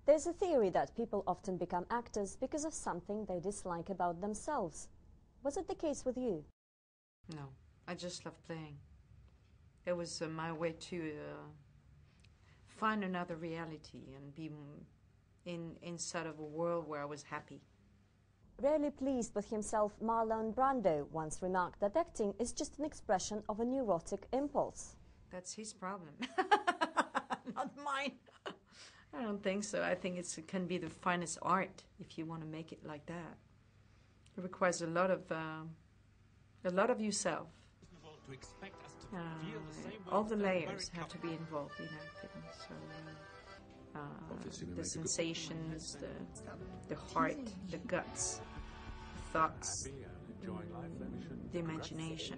There's a theory that people often become actors because of something they dislike about themselves. Was it the case with you? No, I just loved playing. It was my way to find another reality and be inside of a world where I was happy. Rarely pleased with himself, Marlon Brando once remarked that acting is just an expression of a neurotic impulse. That's his problem, not mine. I don't think so. I think it can be the finest art if you want to make it like that. It requires a lot of yourself. All the layers have to be involved in acting. So the sensations, the heart, the guts, the thoughts, the imagination.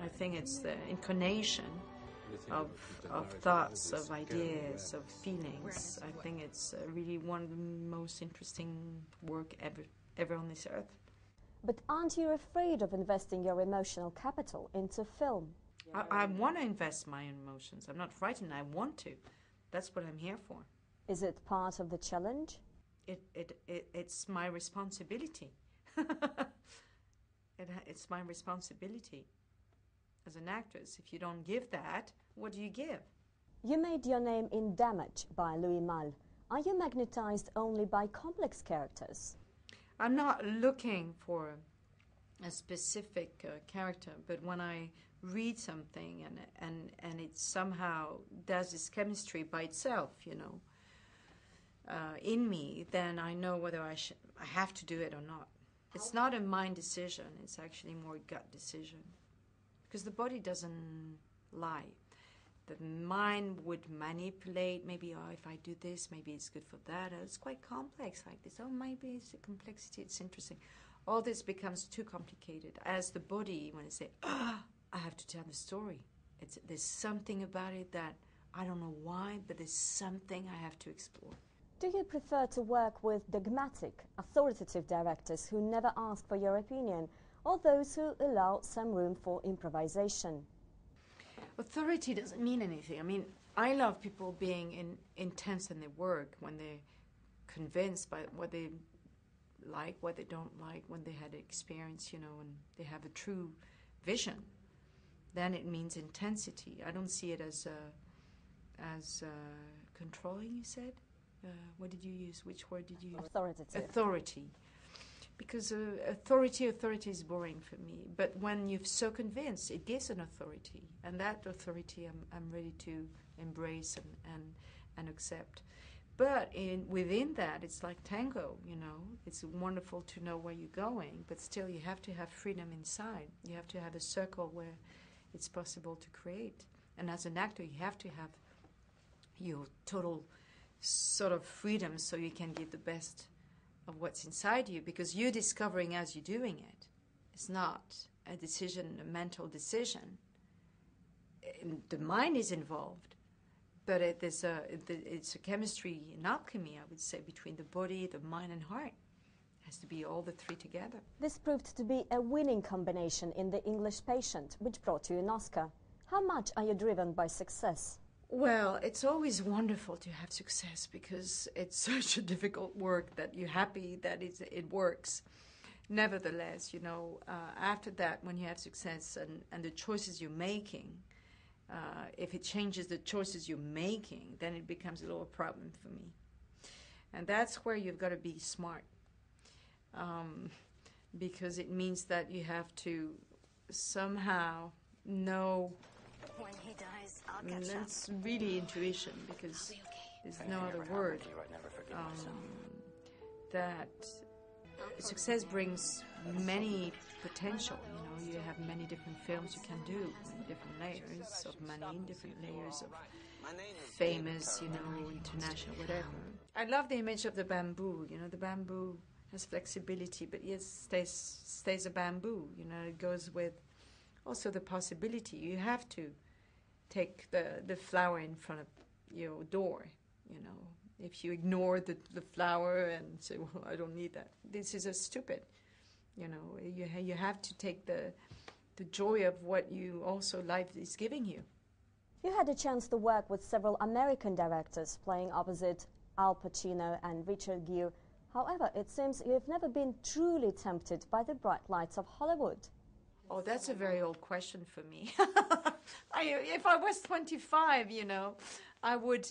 I think it's the incarnation of thoughts, of ideas, of feelings. I think it's really one of the most interesting work ever on this earth. But aren't you afraid of investing your emotional capital into film? I want to invest my emotions. I'm not frightened. I want to. That's what I'm here for. Is it part of the challenge? It's my responsibility. It's my responsibility as an actress. If you don't give that, what do you give? You made your name in Damage by Louis Malle. Are you magnetized only by complex characters? I'm not looking for a specific character, but when I read something and it somehow does this chemistry by itself, you know, in me, then I know whether I have to do it or not. It's not a mind decision, it's actually more a gut decision. Because the body doesn't lie. The mind would manipulate, maybe, oh, if I do this, maybe it's good for that. It's quite complex like this. Oh, maybe it's a complexity, it's interesting. All this becomes too complicated. As the body, when it says, I have to tell the story. There's something about it that I don't know why, but there's something I have to explore. Do you prefer to work with dogmatic, authoritative directors who never ask for your opinion, or those who allow some room for improvisation? Authority doesn't mean anything. I mean, I love people being intense in their work, when they're convinced by what they like, what they don't like, when they had experience, you know, and they have a true vision. Then it means intensity. I don't see it as controlling, you said? What did you use? Which word did you use? Authoritative. Authority. Because authority is boring for me. But when you're so convinced, it gives an authority. And that authority I'm ready to embrace and accept. But within that, it's like tango, you know. It's wonderful to know where you're going, but still you have to have freedom inside. You have to have a circle where it's possible to create. And as an actor, you have to have your total sort of freedom so you can give the best of what's inside you, because you're discovering as you're doing it. It's not a decision, a mental decision. The mind is involved, but it's a chemistry, an alchemy, I would say, between the body, the mind, and heart. It has to be all the three together. This proved to be a winning combination in The English Patient, which brought you an Oscar. How much are you driven by success? Well, it's always wonderful to have success, because it's such a difficult work that you're happy that it works. Nevertheless, you know, after that, when you have success and the choices you're making, if it changes the choices you're making, then it becomes a little problem for me. And that's where you've got to be smart, because it means that you have to somehow know. When he dies, I'll catch up. It's really intuition, because there's no other word. That success brings many potential. You know, you have many different films you can do, many different layers of money, different layers of famous, you know, international, whatever. I love the image of the bamboo. You know, the bamboo has flexibility, but yet stays a bamboo. You know, it goes with also the possibility. You have to take the flower in front of your door, you know. If you ignore the flower and say, well, I don't need that, this is stupid. You know, you have to take the joy of what you also life is giving you. You had a chance to work with several American directors, playing opposite Al Pacino and Richard Gere. However, it seems you've never been truly tempted by the bright lights of Hollywood. Oh, that's a very old question for me. If I was 25, I would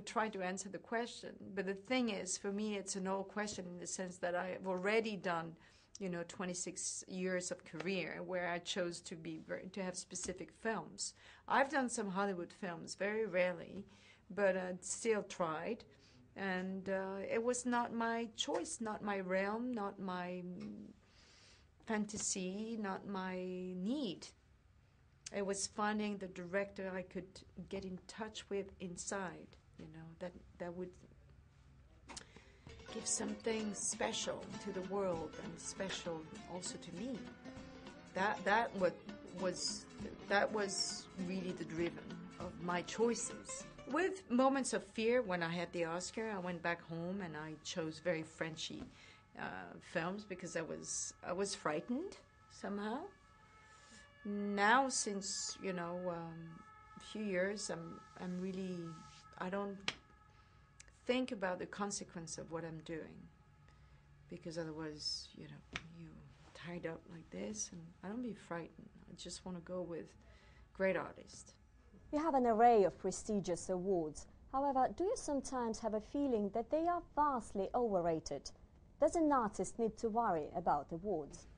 try to answer the question. But the thing is, for me, it's an old question in the sense that I've already done, 26 years of career where I chose to have specific films. I've done some Hollywood films, very rarely, but still tried. And it was not my choice, not my realm, not my fantasy, not my need. It was finding the director I could get in touch with inside, that would give something special to the world and special also to me. That was really the driven of my choices. With moments of fear, when I had the Oscar, I went back home and I chose very Frenchy films because I was frightened somehow. Now, since a few years, I'm really, I don't think about the consequence of what I'm doing, because otherwise, you tied up like this, and I don't be frightened. I just want to go with great artists. You have an array of prestigious awards. However, do you sometimes have a feeling that they are vastly overrated? Does an artist need to worry about awards?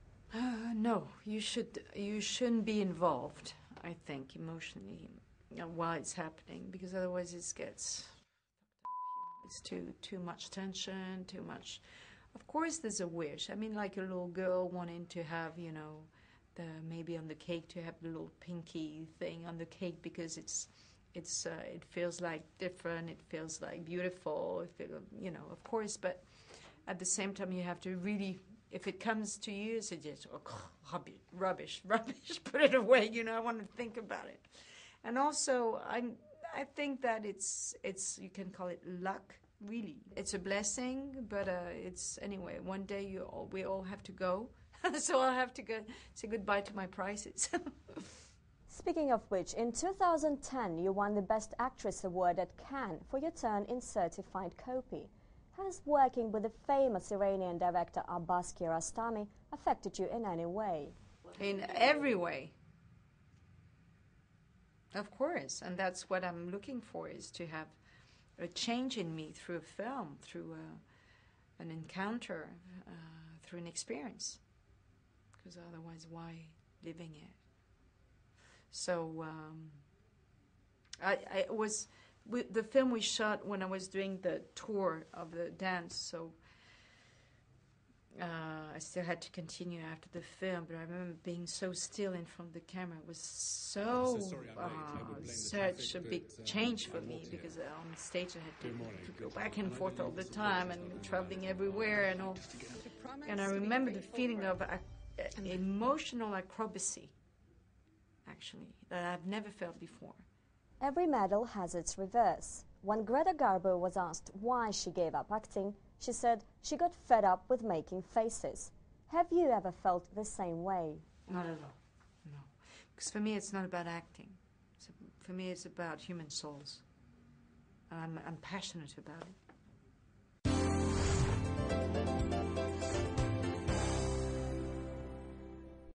No, you shouldn't be involved, I think, emotionally while it's happening, because otherwise it gets it's too much tension, too much. Of course, there's a wish. I mean, like a little girl wanting to have, maybe on the cake to have the little pinky thing on the cake because it feels like different, it feels like beautiful, of course. But at the same time, you have to really, if it comes to you, it's just rubbish, put it away. I want to think about it. And also, I think that it's you can call it luck. Really, it's a blessing, but it's anyway. One day we all have to go, so I'll have to go say goodbye to my prizes. Speaking of which, in 2010 you won the Best Actress Award at Cannes for your turn in Certified Copy. Has working with the famous Iranian director Abbas Kiarostami affected you in any way? In every way. Of course, and that's what I'm looking for, is to have a change in me through a film, through an encounter, through an experience. Because otherwise, why living it? So I was the film we shot when I was doing the tour of the dance. So I still had to continue after the film, but I remember being so still in front of the camera. It was such a big change for me, because on stage I had to go back and forth all the time and traveling everywhere and all. And I remember the feeling of emotional acrobacy, actually, that I've never felt before. Every medal has its reverse. When Greta Garbo was asked why she gave up acting, she said she got fed up with making faces. Have you ever felt the same way? Not at all, no. Because for me it's not about acting. For me it's about human souls. And I'm passionate about it.